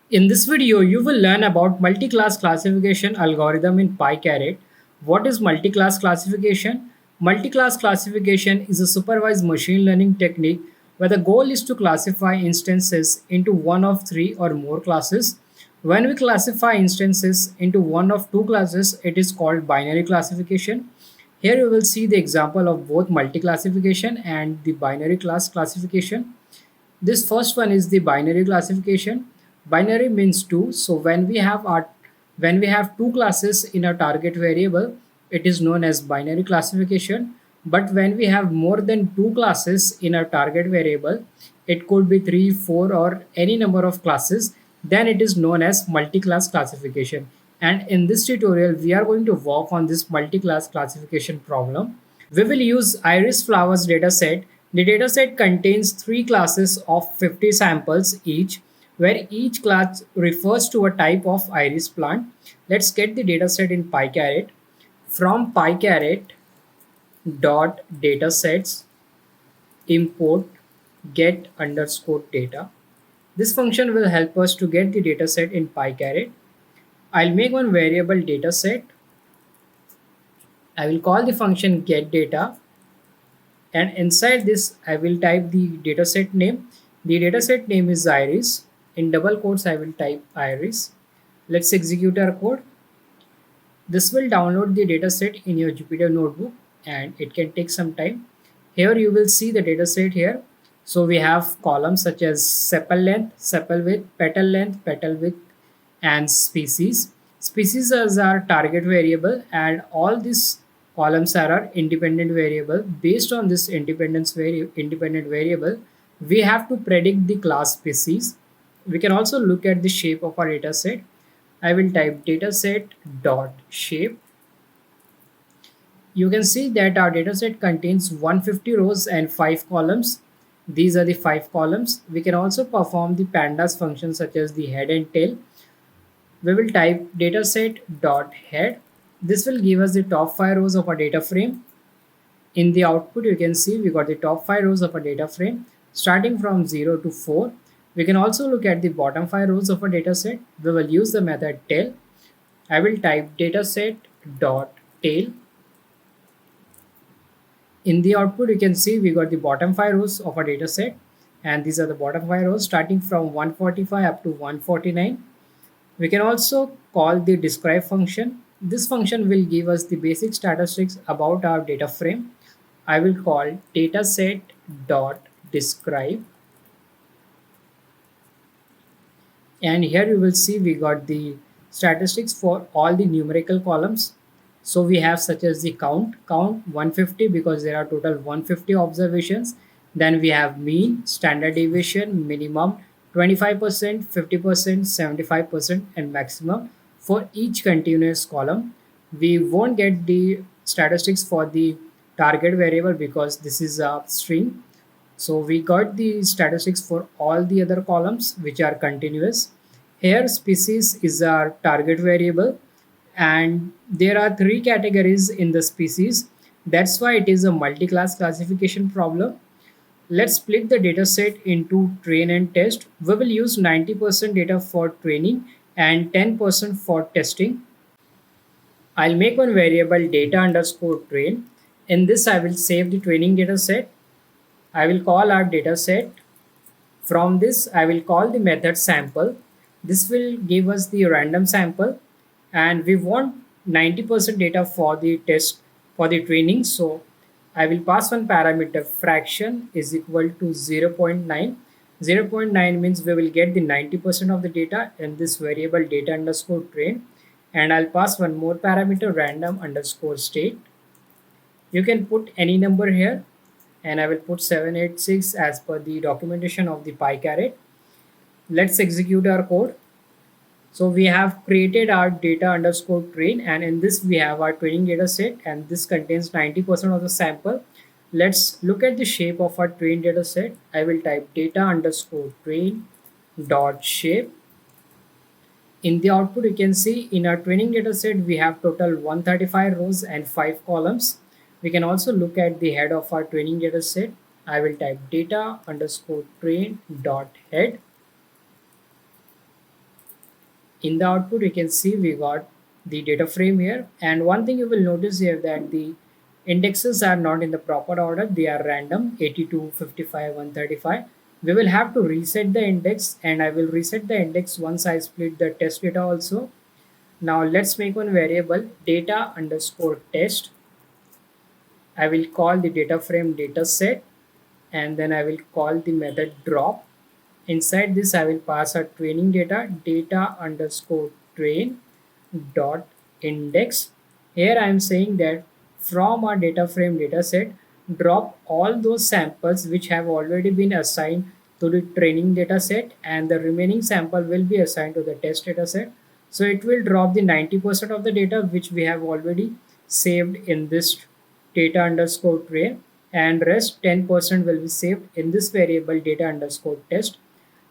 In this video, you will learn about multi-class classification algorithm in PyCaret. What is multi-class classification? Multi-class classification is a supervised machine learning technique where the goal is to classify instances into one of three or more classes. When we classify instances into one of two classes, it is called binary classification. Here you will see the example of both multi-classification and the binary class classification. This first one is the binary classification. Binary means two. So when we have two classes in a target variable, it is known as binary classification. But when we have more than two classes in a target variable, it could be three, four, or any number of classes, then it is known as multi-class classification. And in this tutorial, we are going to work on this multi-class classification problem. We will use Iris Flowers dataset. The dataset contains three classes of 50 samples each, where each class refers to a type of iris plant. Let's get the dataset in PyCaret. From PyCaret dot datasets import get underscore data. This function will help us to get the dataset in PyCaret. I'll make one variable dataset. I will call the function get data, and inside this I will type the dataset name. The dataset name is iris. In double quotes I will type iris. Let's execute our code. This will download the dataset in your Jupyter notebook and it can take some time. Here you will see the dataset here. So we have columns such as sepal length, sepal width, petal width, and species. Species is our target variable, and all these columns are our independent variable. Based on this independent variable, we have to predict the class species. We can also look at the shape of our dataset. I will type dataset dot shape. You can see that our dataset contains 150 rows and 5 columns. These are the 5 columns. We can also perform the pandas function such as the head and tail. We will type dataset dot head. This will give us the top 5 rows of our data frame. In the output, you can see we got the top 5 rows of a data frame starting from 0 to 4. We can also look at the bottom 5 rows of a dataset. We will use the method tail. I will type dataset dot tail. In the output, you can see we got the bottom 5 rows of a dataset, and these are the bottom 5 rows starting from 145 up to 149. We can also call the describe function. This function will give us the basic statistics about our data frame. I will call dataset dot describe, and here you will see we got the statistics for all the numerical columns. So we have such as the count 150 because there are total 150 observations. Then we have mean, standard deviation, minimum, 25%, 50%, 75%, and maximum for each continuous column. We won't get the statistics for the target variable because this is a string. So we got the statistics for all the other columns which are continuous. Here species is our target variable, and there are three categories in the species. That's why it is a multi-class classification problem. Let's split the dataset into train and test. We will use 90% data for training and 10% for testing. I'll make one variable data underscore train. In this I will save the training dataset. I will call our dataset. From this, I will call the method sample. This will give us the random sample, and we want 90% data for the test for the training. So I will pass one parameter fraction is equal to 0 0.9. 0 0.9 means we will get the 90% of the data in this variable data underscore train. And I'll pass one more parameter random underscore state. You can put any number here, and I will put 786 as per the documentation of the PyCaret. Let's execute our code. So we have created our data underscore train, and in this we have our training data set, and this contains 90% of the sample. Let's look at the shape of our train data set. I will type data underscore train dot shape. In the output, you can see in our training data set, we have total 135 rows and 5 columns. We can also look at the head of our training data set. I will type data underscore train dot head. In the output you can see we got the data frame here, and one thing you will notice here that the indexes are not in the proper order, they are random 82, 55, 135. We will have to reset the index, and I will reset the index once I split the test data also. Now let's make one variable data underscore test. I will call the data frame data set, and then I will call the method drop. Inside this I will pass a training data underscore train dot index. Here I am saying that from our data frame dataset, drop all those samples which have already been assigned to the training dataset, and the remaining sample will be assigned to the test dataset. So it will drop the 90% of the data which we have already saved in this data underscore train, and rest 10% will be saved in this variable data underscore test.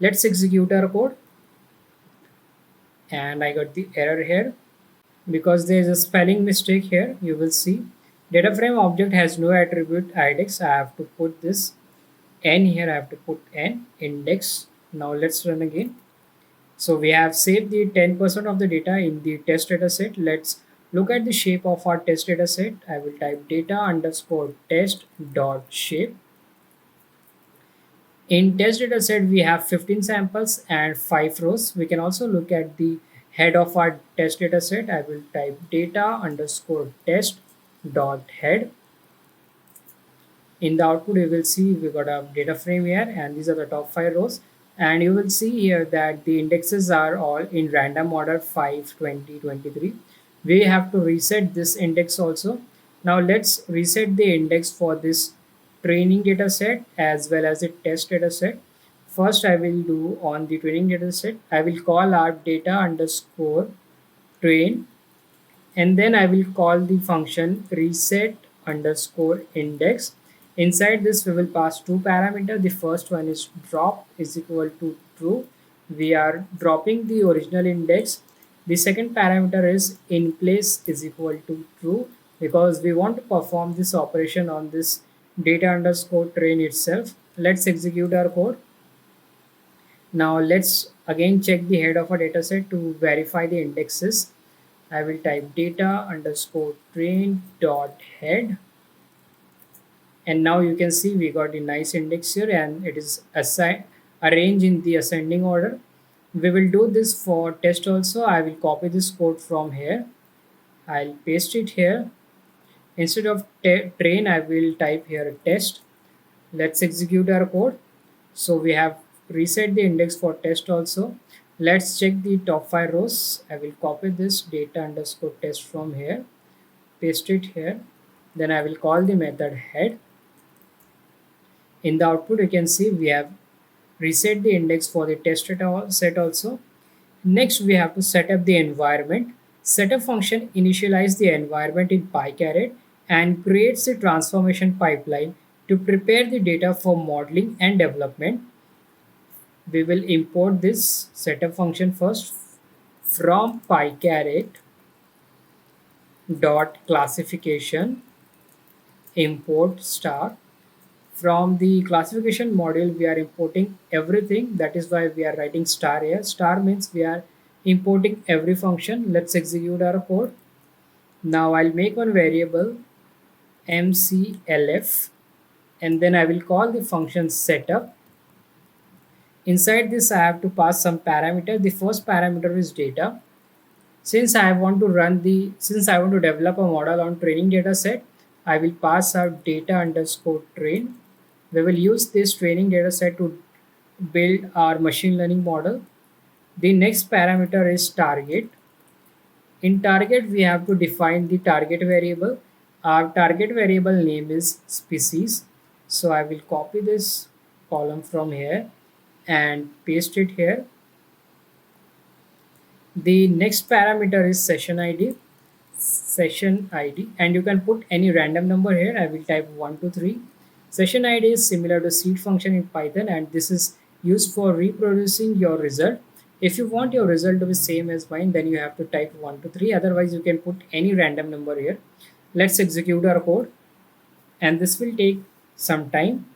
Let's execute our code, and I got the error here because there is a spelling mistake here. You will see data frame object has no attribute index. I have to put this n here. I have to put n index. Now let's run again. So we have saved the 10% of the data in the test data set. Let's look at the shape of our test data set. I will type data underscore test dot shape. In test data set, we have 15 samples and 5 rows. We can also look at the head of our test data set. I will type data underscore test dot head. In the output, you will see we got a data frame here, and these are the top 5 rows. And you will see here that the indexes are all in random order 5, 20, 23. We have to reset this index also. Now let's reset the index for this training data set as well as the test data set. First, I will do on the training data set, I will call our data underscore train, and then I will call the function reset underscore index. Inside this we will pass two parameters. The first one is drop is equal to true. We are dropping the original index. The second parameter is in place is equal to true, because we want to perform this operation on this data underscore train itself. Let's execute our code. Now let's again check the head of a dataset to verify the indexes. I will type data underscore train dot head, and now you can see we got a nice index here, and it is assigned arranged in the ascending order. We will do this for test also. I will copy this code from here. I'll paste it here. Instead of train, I will type here test. Let's execute our code. So we have reset the index for test also. Let's check the top 5 rows. I will copy this data underscore test from here, paste it here. Then I will call the method head. In the output, you can see we have reset the index for the test data set also. Next, we have to set up the environment. Setup function initialize the environment in PyCaret and creates the transformation pipeline to prepare the data for modeling and development. We will import this setup function first from PyCaret dot classification import star. From the classification module we are importing everything, that is why we are writing star here. Star means we are importing every function. Let's execute our code. Now I'll make one variable mclf, and then I will call the function setup. Inside this I have to pass some parameter. The first parameter is data. Since I want to develop a model on training data set, I will pass out data underscore train. We will use this training data set to build our machine learning model. The next parameter is target. In target, we have to define the target variable. Our target variable name is species. So I will copy this column from here and paste it here. The next parameter is session ID, and you can put any random number here. I will type 123. Session ID is similar to seed function in Python, and this is used for reproducing your result. If you want your result to be same as mine, then you have to type 123. Otherwise, you can put any random number here. Let's execute our code, and this will take some time.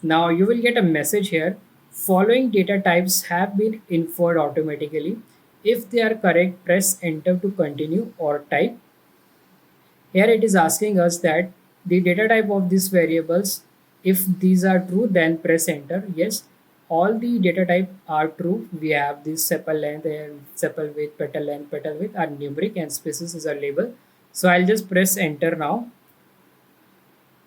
Now you will get a message here. Following data types have been inferred automatically. If they are correct, press enter to continue or type. Here it is asking us that the data type of these variables, if these are true, then press enter. Yes, all the data type are true. We have this sepal length and sepal width, petal width are numeric and species is a label. So I'll just press enter now,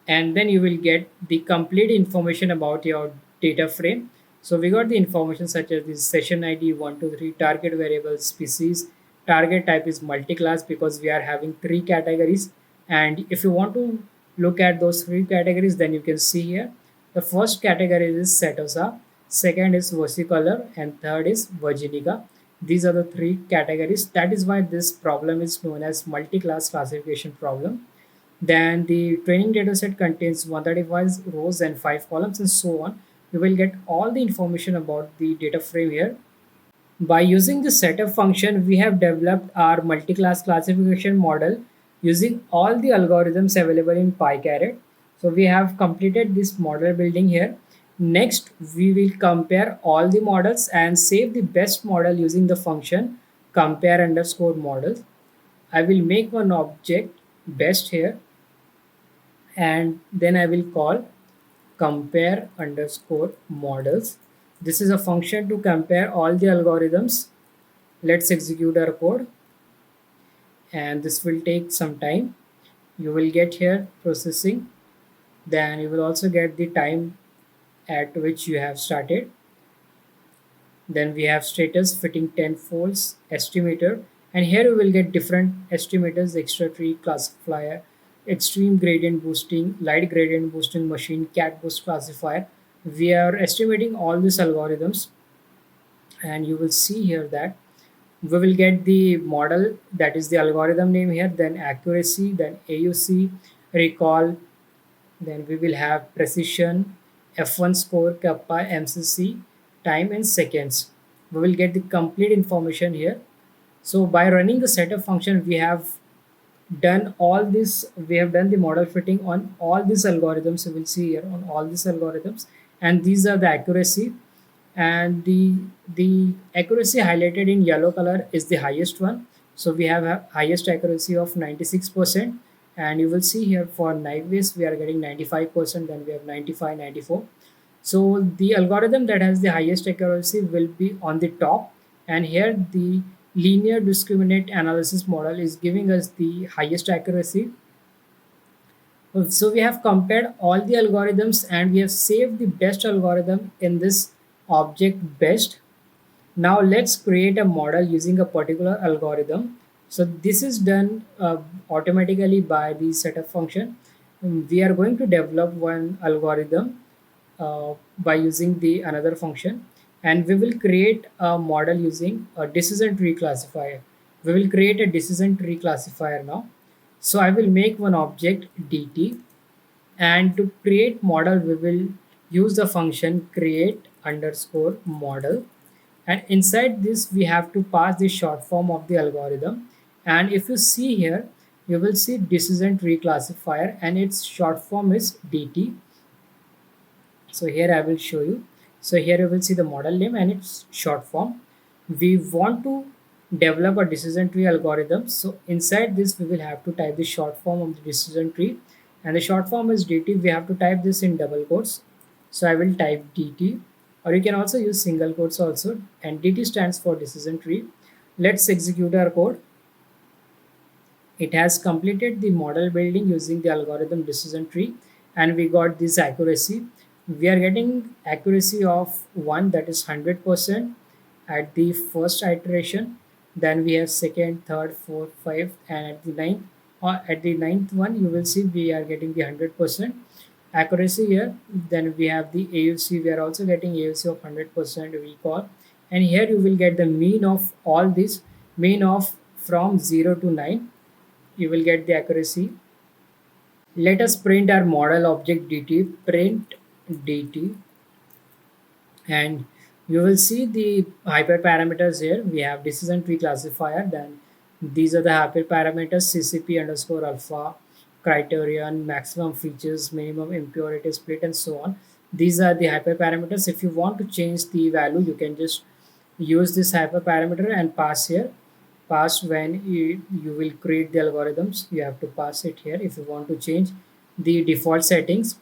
and then you will get the complete information about your data frame. So we got the information such as this session ID 123, target variable, species, target type is multi-class because we are having three categories. And if you want to look at those three categories, then you can see here. The first category is Setosa, second is versicolor, and third is Virginica. These are the three categories. That is why this problem is known as multi-class classification problem. Then the training data set contains 135 rows and 5 columns and so on. You will get all the information about the data frame here. By using the setup function, we have developed our multi-class classification model using all the algorithms available in PyCaret. So we have completed this model building here. Next, we will compare all the models and save the best model using the function compare underscore models. I will make one object best here, and then I will call compare underscore models. This is a function to compare all the algorithms. Let's execute our code, and this will take some time. You will get here processing, then you will also get the time at which you have started. Then we have status fitting 10 folds estimator, and here you will get different estimators, extra tree classifier, extreme gradient boosting, light gradient boosting machine, cat boost classifier. We are estimating all these algorithms, and you will see here that we will get the model, that is the algorithm name here, then accuracy, then AUC, recall, then we will have precision, F1 score, kappa, MCC, time in seconds. We will get the complete information here. So by running the setup function, we have done all this. We have done the model fitting on all these algorithms. You will see here on all these algorithms, and these are the accuracy. And the accuracy highlighted in yellow color is the highest one. So we have a highest accuracy of 96%, and you will see here for Naive we are getting 95%, then we have 95, 94. So the algorithm that has the highest accuracy will be on the top, and here the linear discriminant analysis model is giving us the highest accuracy. So we have compared all the algorithms and we have saved the best algorithm in this object best. Now let's create a model using a particular algorithm. So this is done automatically by the setup function. We are going to develop one algorithm by using the another function, and we will create a model using a decision tree classifier. We will create a decision tree classifier now. So I will make one object dt, and to create model we will use the function create underscore model, and inside this we have to pass the short form of the algorithm. And if you see here, you will see decision tree classifier and its short form is dt. So here I will show you. So here you will see the model name and its short form. We want to develop a decision tree algorithm. So inside this we will have to type the short form of the decision tree, and the short form is dt. We have to type this in double quotes. So I will type dt, or you can also use single quotes also, and dt stands for decision tree. Let's execute our code. It has completed the model building using the algorithm decision tree, and we got this accuracy. We are getting accuracy of 1, that is 100% at the first iteration. Then we have second, third, fourth, fifth, and at the ninth, or at the ninth one, you will see we are getting the 100% accuracy here. Then we have the AUC. We are also getting AUC of 100% recall, and here you will get the mean of all this, mean of from 0 to 9. You will get the accuracy. Let us print our model object dt, print dt, and you will see the hyperparameters here. We have decision tree classifier, then these are the hyperparameters ccp underscore alpha, criterion, maximum features, minimum impurity split, and so on. These are the hyperparameters. If you want to change the value, you can just use this hyperparameter and pass here. Pass when you will create the algorithms, you have to pass it here. If you want to change the default settings,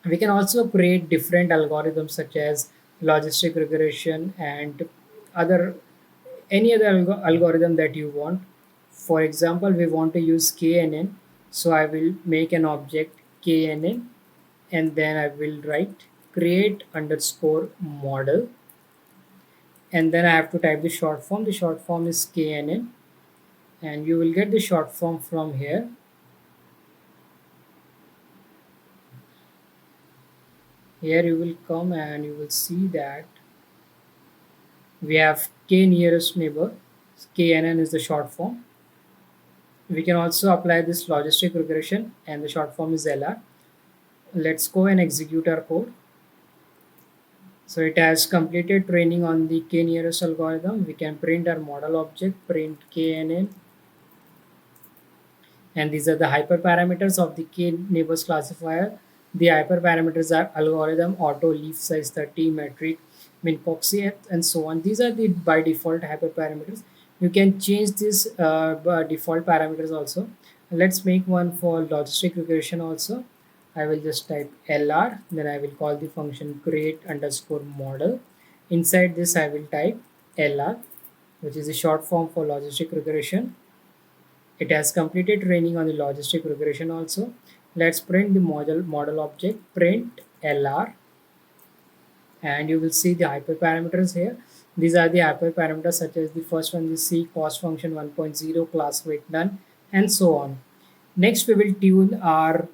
we can also create different algorithms such as logistic regression and other any other algorithm that you want. For example, we want to use knn, so I will make an object knn, and then I will write create underscore model, and then I have to type the short form. The short form is knn, and you will get the short form from here. Here you will come and you will see that we have k nearest neighbor. Knn is the short form. We can also apply this logistic regression, and the short form is LR. Let's go and execute our code. So it has completed training on the k nearest algorithm. We can print our model object, print knn, and these are the hyperparameters of the k neighbors classifier. The hyperparameters are algorithm, auto, leaf size 30, metric, min, proxy, and so on. These are the by default hyperparameters. You can change these by default parameters also. Let's make one for logistic regression also. I will just type LR, then I will call the function create underscore model. Inside this, I will type LR, which is a short form for logistic regression. It has completed training on the logistic regression also. Let's print the model object, print LR, and you will see the hyperparameters here. These are the hyperparameters such as the first one is C, cost function 1.0, class weight none, and so on. Next, we will tune our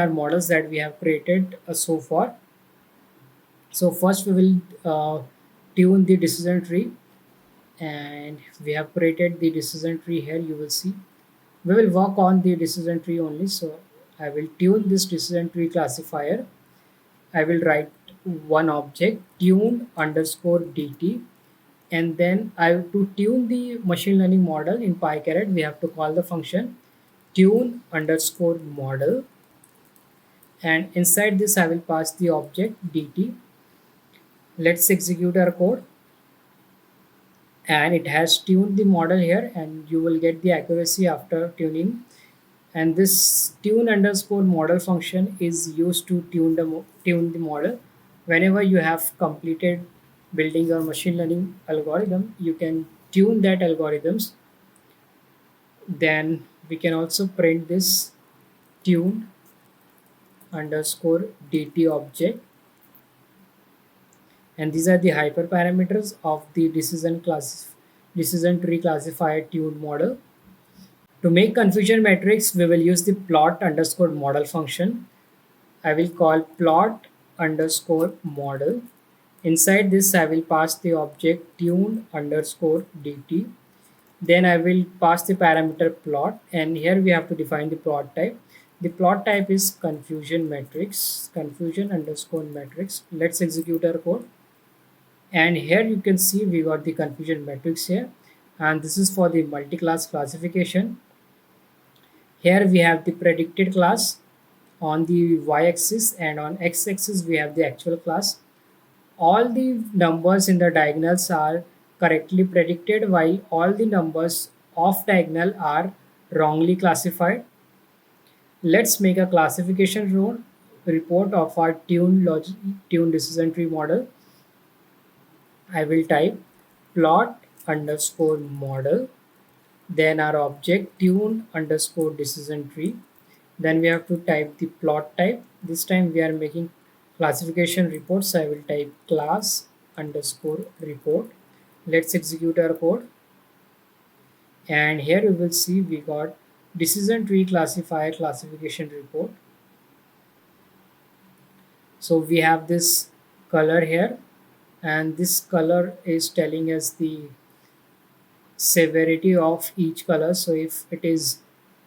models that we have created so far. So first, we will tune the decision tree, and we have created the decision tree here. You will see we will work on the decision tree only. So I will tune this decision tree classifier. I will write one object tune underscore dt, and then I have to tune the machine learning model in PyCaret. We have to call the function tune underscore model, and inside this I will pass the object dt. Let's execute our code, and it has tuned the model here, and you will get the accuracy after tuning. And this tune underscore model function is used to tune the model. Whenever you have completed building your machine learning algorithm, you can tune that algorithms. Then we can also print this tune underscore dt object, and these are the hyperparameters of the decision tree classifier tuned model. To make confusion matrix, we will use the plot underscore model function. I will call plot underscore model. Inside this, I will pass the object tune underscore dt. Then I will pass the parameter plot, and here we have to define the plot type. The plot type is confusion matrix, confusion underscore matrix. Let's execute our code. And here you can see we got the confusion matrix here. And this is for the multi-class classification. Here we have the predicted class on the y-axis, and on x-axis we have the actual class. All the numbers in the diagonals are correctly predicted, while all the numbers off diagonal are wrongly classified. Let's make a classification report of our tune decision tree model. I will type plot underscore model, then our object tune underscore decision tree. Then we have to type the plot type. This time we are making classification report, so I will type class underscore report. Let's execute our code, and here you will see we got decision tree classifier classification report. So we have this color here, and this color is telling us the severity of each color. So if it is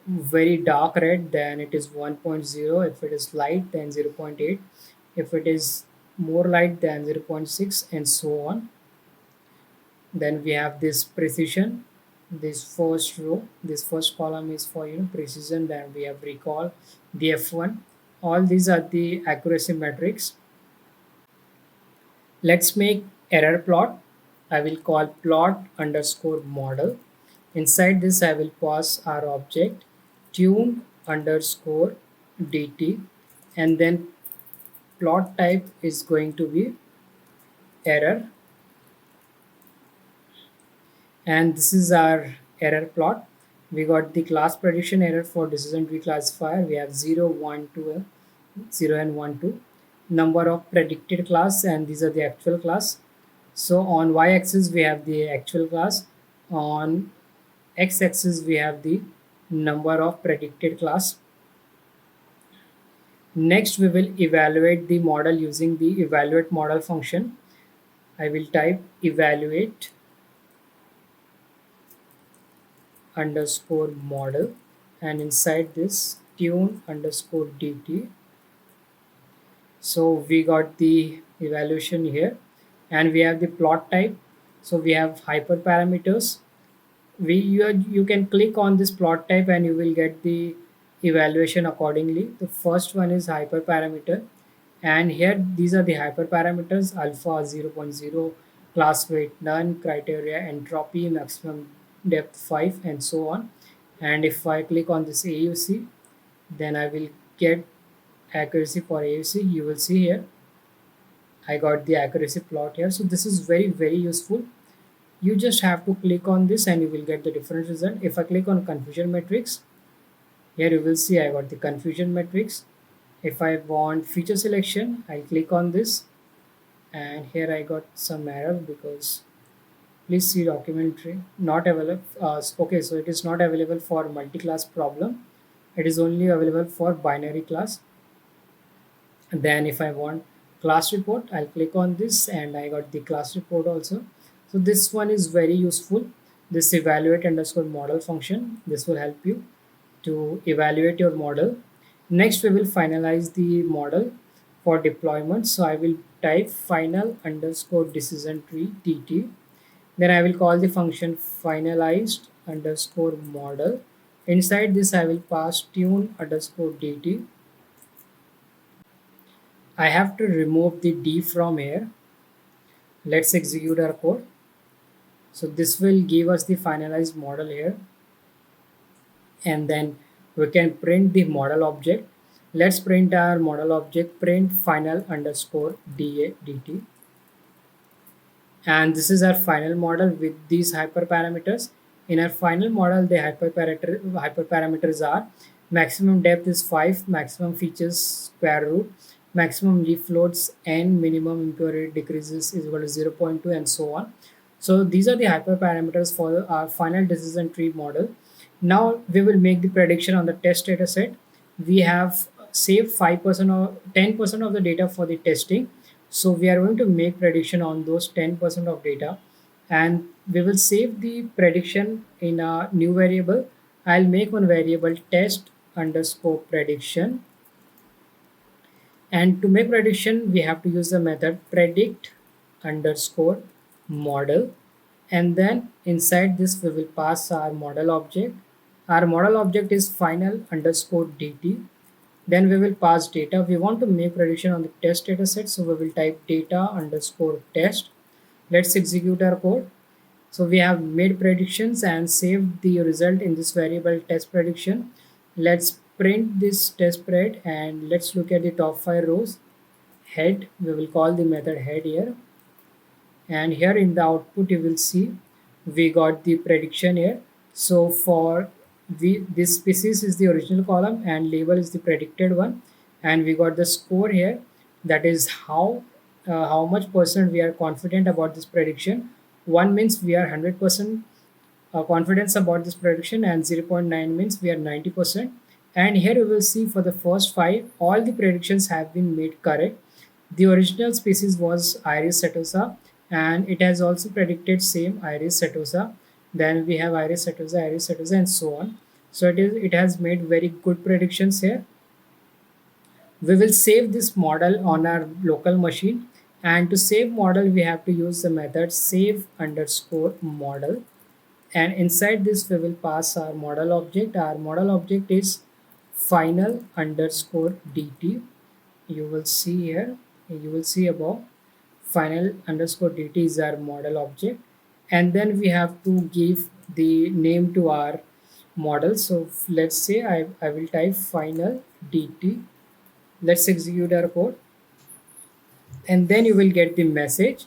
very dark red, then it is 1.0. If it is light, then 0.8. If it is more light, than 0.6, and so on. Then we have this precision. This first row, this first column is for precision. Then we have recall, the F1. All these are the accuracy metrics. Let's make error plot. I will call plot underscore model. Inside this, I will pass our object tune underscore dt, and then plot type is going to be error, and this is our error plot. We got the class prediction error for decision tree classifier. We have 0, 1, 2, 0 and 1, 2. Number of predicted class, and these are the actual class. So on y-axis we have the actual class. On x-axis we have the number of predicted class. Next we will evaluate the model using the evaluate model function. I will type evaluate underscore model, and inside this tune underscore dt. So we got the evaluation here, and we have the plot type. So we have hyperparameters. You can click on this plot type and you will get the evaluation accordingly. The first one is hyperparameter, and here these are the hyperparameters: alpha 0.0, class weight none, criteria entropy, maximum depth 5, and so on. And if I click on this AUC, then I will get accuracy for AUC. You will see here I got the accuracy plot here. So this is very useful. You just have to click on this and you will get the different result. If I click on confusion matrix, here you will see I got the confusion matrix. If I want feature selection, I'll click on this, and here I got some error because please see documentary not available. Okay, so it is not available for multi-class problem. It is only available for binary class. And then if I want class report, I'll click on this and I got the class report also. So this one is very useful. This evaluate underscore model function, this will help you to evaluate your model. Next, we will finalize the model for deployment. So I will type final underscore decision tree dt. Then I will call the function finalized underscore model. Inside this, I will pass tune underscore dt. I have to remove the d from here. Let's execute our code. So this will give us the finalized model here, and then we can print the model object. Let's print our model object, print final underscore dt, and this is our final model with these hyperparameters. In our final model, the hyperparameters are maximum depth is 5, maximum features square root, maximum leaf loads n, minimum impurity decreases is equal to 0.2, and so on. So these are the hyperparameters for our final decision tree model. Now we will make the prediction on the test data set. We have saved 5% or 10% of the data for the testing. So we are going to make prediction on those 10% of data, and we will save the prediction in a new variable. I'll make one variable test underscore prediction, and to make prediction we have to use the method predict underscore model, and then inside this we will pass our model object. Our model object is final underscore dt. Then we will pass data. We want to make prediction on the test data set, so we will type data underscore test. Let's execute our code. So we have made predictions and saved the result in this variable test prediction. Let's print this test spread and let's look at the top 5 rows. Head, we will call the method head here, and here in the output you will see we got the prediction here. So for this species is the original column and label is the predicted one, and we got the score here, that is how much percent we are confident about this prediction. 1 means we are 100% confidence about this prediction, and 0.9 means we are 90%. And here you will see for the first 5 all the predictions have been made correct. The original species was Iris setosa, and it has also predicted same Iris setosa. Then we have Iris setosa, and so on. So it has made very good predictions here. We will save this model on our local machine, and to save model we have to use the method save underscore model, and inside this we will pass our model object. Our model object is final underscore dt. You will see here, you will see above final underscore dt is our model object, and then we have to give the name to our model. So let's say I will type final dt. Let's execute our code, and then you will get the message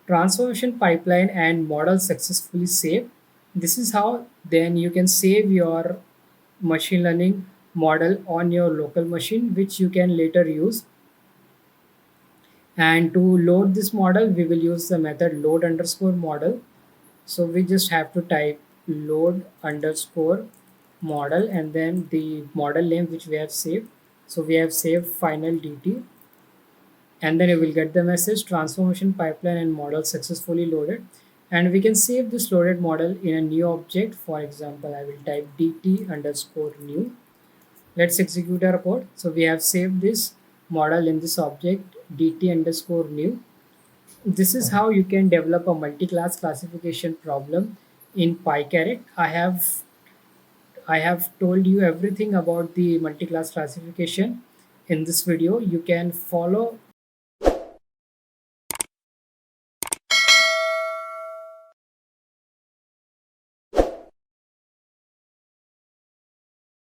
transformation pipeline and model successfully saved. This is how then you can save your machine learning model on your local machine, which you can later use. And to load this model, we will use the method load underscore model. So we just have to type load underscore model and then the model name which we have saved. So we have saved final dt, and then you will get the message transformation pipeline and model successfully loaded. And we can save this loaded model in a new object. For example, I will type dt underscore new. Let's execute our code. So we have saved this model in this object dt underscore new. This is how you can develop a multi-class classification problem in PyCaret. I have told you everything about the multi-class classification in this video. You can follow